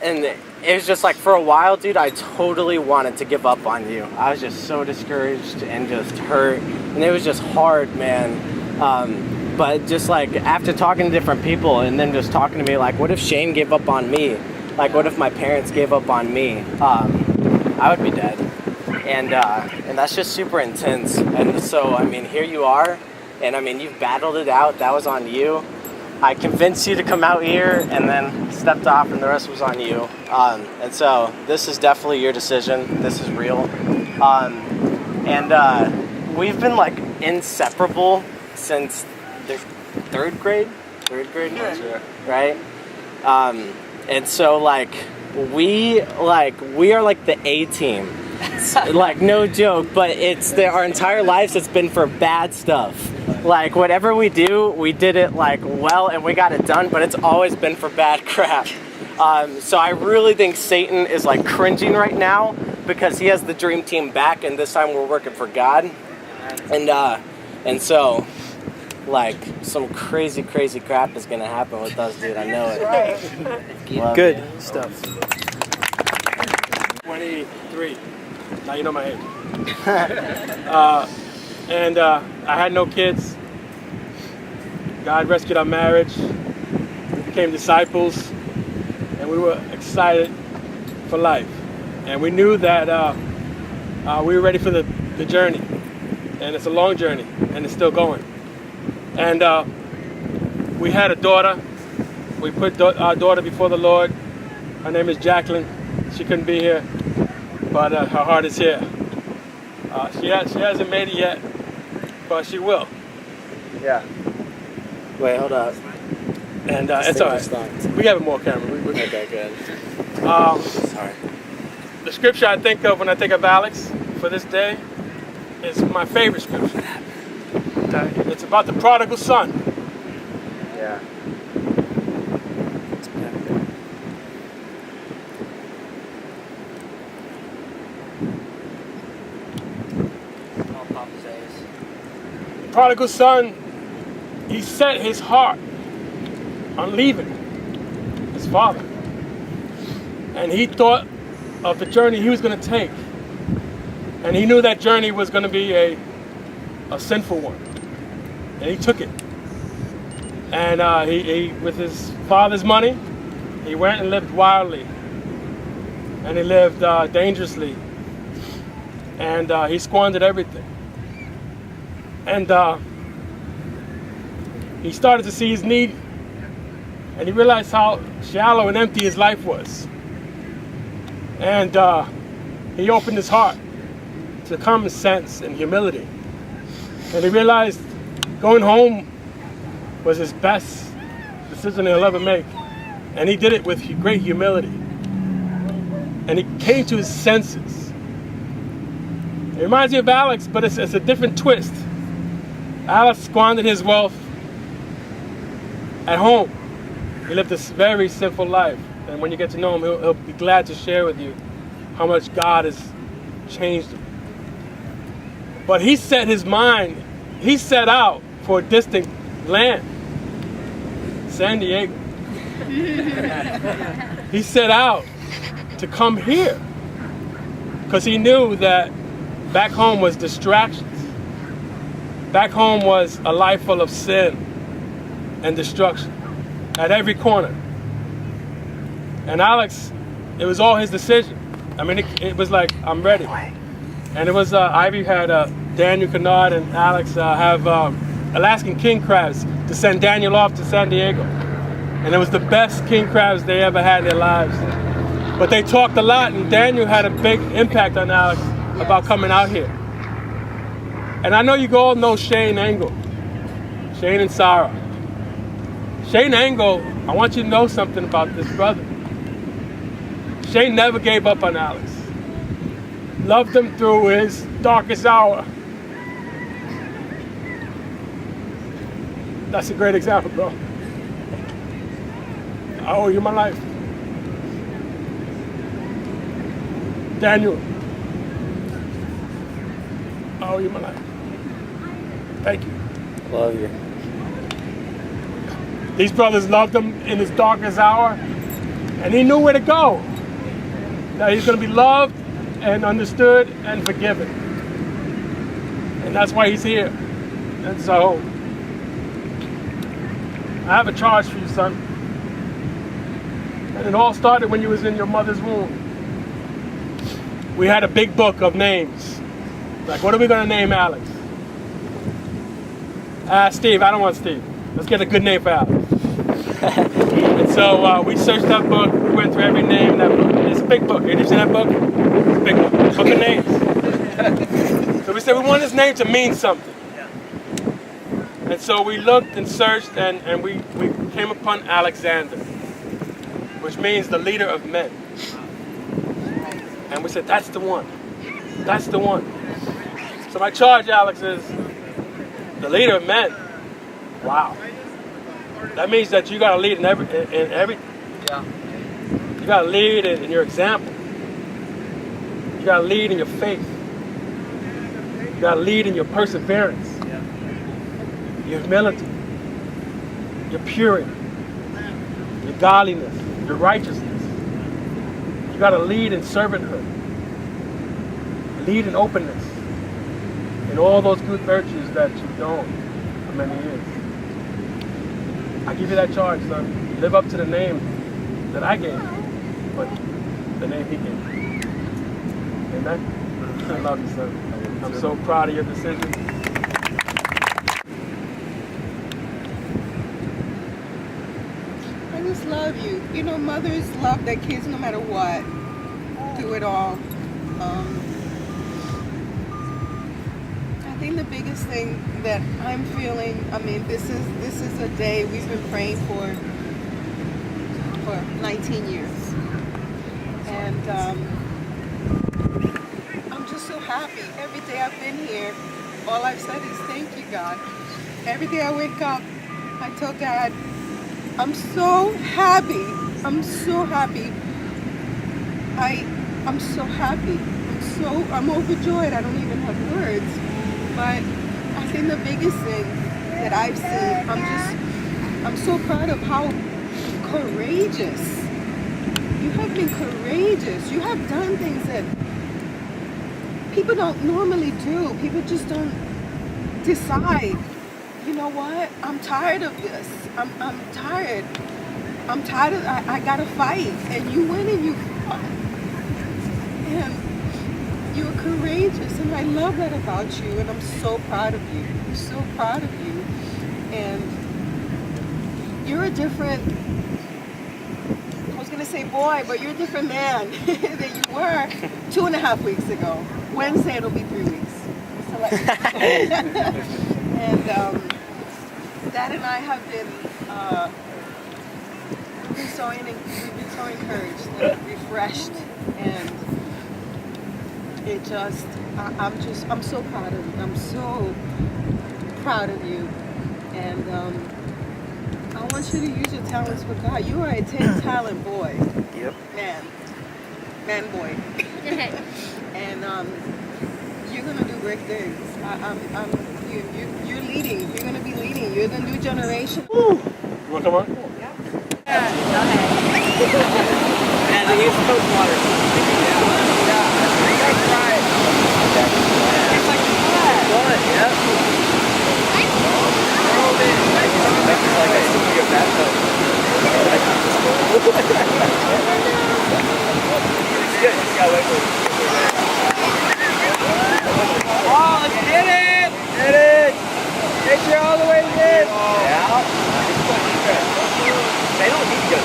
and it was just like for a while, dude, I totally wanted to give up on you. I was just so discouraged and just hurt, and it was just hard, man. But just like after talking to different people and then just talking to me, like, what if Shane gave up on me? Like, what if my parents gave up on me? I would be dead. And that's just super intense. And so, I mean, here you are, and I mean, you've battled it out. That was on you. I convinced you to come out here and then stepped off, and the rest was on you. And so this is definitely your decision. This is real. We've been like inseparable since the third grade, Yeah. right? And so like we are like the A team. Like, no joke, but our entire lives it's been for bad stuff. Like, whatever we do, we did it like well and we got it done, but it's always been for bad crap. So I really think Satan is like cringing right now because he has the dream team back, and this time we're working for God. And so like some crazy crap is gonna happen with us, dude. I know it. Good stuff. 23. Now you know my age. I had no kids. God rescued our marriage. We became disciples, and we were excited for life. And we knew that we were ready for the journey. And it's a long journey, and it's still going. And we had a daughter. We put our daughter before the Lord. Her name is Jacqueline. She couldn't be here, but her heart is here. She hasn't made it yet, but she will. Yeah. Wait, hold up. And it's all right. We have more camera. Okay, good. Sorry. The scripture I think of when I think of Alex for this day is my favorite scripture. It's about the prodigal son. Yeah. The prodigal son, he set his heart on leaving his father. And he thought of the journey he was going to take. And he knew that journey was going to be a sinful one. And he took it. And he with his father's money, he went and lived wildly. And he lived dangerously. And he squandered everything. And he started to see his need. And he realized how shallow and empty his life was. And he opened his heart to common sense and humility. And he realized going home was his best decision he'll ever make. And he did it with great humility. And he came to his senses. It reminds me of Alex, but it's a different twist. Alex squandered his wealth at home. He lived this very simple life. And when you get to know him, he'll be glad to share with you how much God has changed him. But he set his mind, he set out for a distant land, San Diego. He set out to come here because he knew that back home was distractions. Back home was a life full of sin and destruction at every corner. And Alex, it was all his decision. I mean, it was like, I'm ready. And it was, Ivy had Daniel Kennard and Alex have Alaskan king crabs to send Daniel off to San Diego. And it was the best king crabs they ever had in their lives. But they talked a lot, and Daniel had a big impact on Alex about coming out here. And I know you all know Shane Engel, Shane and Sarah. Shane Engel, I want you to know something about this brother. Shane never gave up on Alex. Loved him through his darkest hour. That's a great example, bro. I owe you my life. Daniel, I owe you my life. Thank you. Love you. These brothers loved him in his darkest hour, And he knew where to go. That he's going to be loved and understood and forgiven. And that's why he's here. And so, I have a charge for you, son. And it all started when you was in your mother's womb. We had a big book of names. Like, what are we going to name Alex? Steve. I don't want Steve. Let's get a good name for Alex. And so we searched that book. We went through every name in that book. It's a big book. Did you see that book? It's a big book. Book of names. So we said we want his name to mean something. And so we looked and searched, and we came upon Alexander, which means the leader of men. And we said, that's the one. That's the one. So my charge, Alex, is the leader of men. Wow. That means that you got to lead in everything. Yeah. You got to lead in your example. You got to lead in your faith. You got to lead in your perseverance. Yeah. Your humility, your purity, your godliness, your righteousness. You got to lead in servanthood, lead in openness, in all those good virtues that you've known for many years. I give you that charge, son. Live up to the name that I gave you, but the name he gave you. Amen? I love you, son. I'm so proud of your decision. I just love you. You know, mothers love their kids no matter what. Through it all. I think the biggest thing that I'm feeling, I mean, this is a day we've been praying for 19 years. And I'm just so happy. Every day I've been here, all I've said is thank you, God. Every day I wake up, I tell Dad, I'm so happy. I'm so happy. I'm so happy. I'm overjoyed. I don't even have words. But I think the biggest thing that I've seen, I'm so proud of how courageous. You have been courageous. You have done things that people don't normally do. People just don't decide, you know what? I'm tired of this. I'm tired. I'm tired of, I gotta fight. And you went and you fought. And you were courageous. And I love that about you. And I'm so proud of you. I'm so proud of you. And you're a different, I was gonna say boy, but you're a different man than you were 2.5 weeks ago. Wednesday it'll be 3 weeks. So and Dad and I have been we've been so encouraged and refreshed, and it just I'm so proud of you. I'm so proud of you, and I want you to use your talents for God. You are a 10-talent boy. Yep. Man boy. And you're gonna do great things. You're leading. You're gonna be leading. You're the new generation. Woo. You wanna come on? Yeah. And they use Coke water. Yeah. That's right. It's like blood. Yep. Like I still be a bathtub. It's good. Just gotta wait for it. Oh, let's get it! Get it! Make sure all the way in. Yeah. They don't need to go.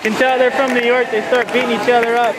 You can tell they're from New York, they start beating each other up.